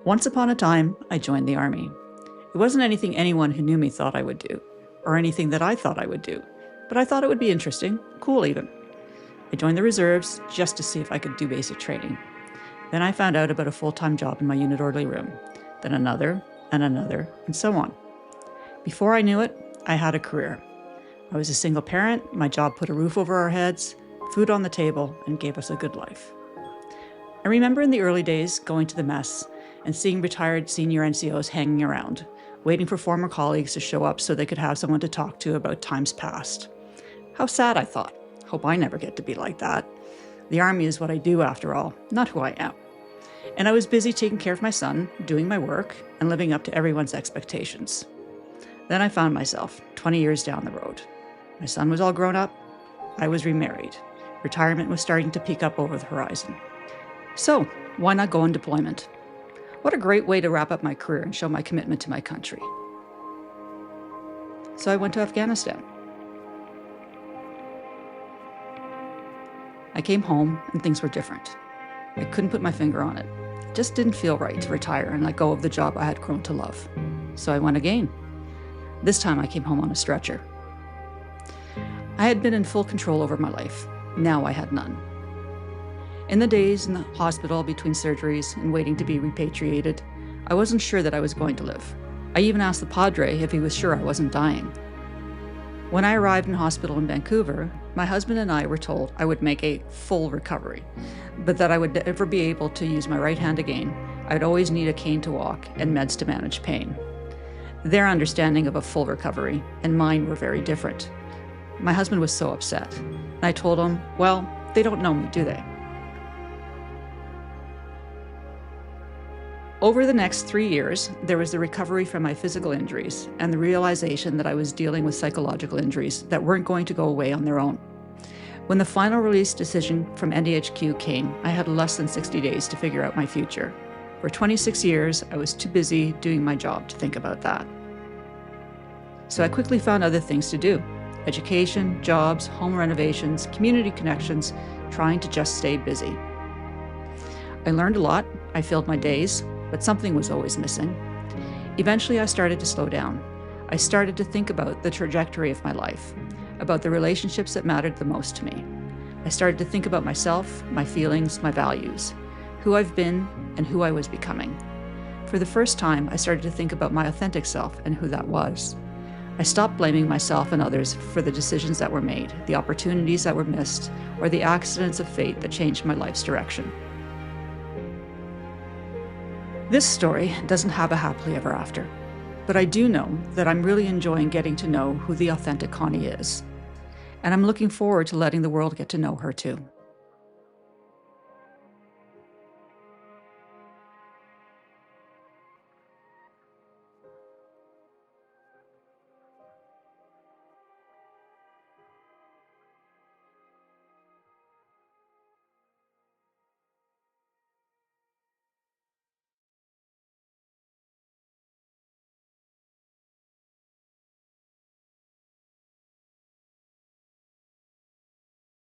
Once upon a time, I joined the Army. It wasn't anything anyone who knew me thought I would do, or anything that I thought I would do, but I thought it would be interesting, cool even. I joined the reserves just to see if I could do basic training. Then I found out about a full-time job in my unit orderly room, then another, and so on. Before I knew it, I had a career. I was a single parent, my job put a roof over our heads, food on the table, and gave us a good life. I remember in the early days going to the mess and seeing retired senior NCOs hanging around, waiting for former colleagues to show up so they could have someone to talk to about times past. How sad, I thought. Hope I never get to be like that. The Army is what I do after all, not who I am. And I was busy taking care of my son, doing my work, and living up to everyone's expectations. Then I found myself 20 years down the road. My son was all grown up. I was remarried. Retirement was starting to peek up over the horizon. So, why not go on deployment? What a great way to wrap up my career and show my commitment to my country. So I went to Afghanistan. I came home and things were different. I couldn't put my finger on it. It just didn't feel right to retire and let go of the job I had grown to love. So I went again. This time I came home on a stretcher. I had been in full control over my life. Now I had none. In the days in the hospital between surgeries and waiting to be repatriated, I wasn't sure that I was going to live. I even asked the Padre if he was sure I wasn't dying. When I arrived in hospital in Vancouver, my husband and I were told I would make a full recovery, but that I would never be able to use my right hand again. I'd always need a cane to walk and meds to manage pain. Their understanding of a full recovery and mine were very different. My husband was so upset. And I told him, well, they don't know me, do they? Over the next 3 years, there was the recovery from my physical injuries and the realization that I was dealing with psychological injuries that weren't going to go away on their own. When the final release decision from NDHQ came, I had less than 60 days to figure out my future. For 26 years, I was too busy doing my job to think about that. So I quickly found other things to do. Education, jobs, home renovations, community connections, trying to just stay busy. I learned a lot, I filled my days, but something was always missing. Eventually, I started to slow down. I started to think about the trajectory of my life, about the relationships that mattered the most to me. I started to think about myself, my feelings, my values, who I've been and who I was becoming. For the first time, I started to think about my authentic self and who that was. I stopped blaming myself and others for the decisions that were made, the opportunities that were missed, or the accidents of fate that changed my life's direction. This story doesn't have a happily ever after, but I do know that I'm really enjoying getting to know who the authentic Connie is. And I'm looking forward to letting the world get to know her too.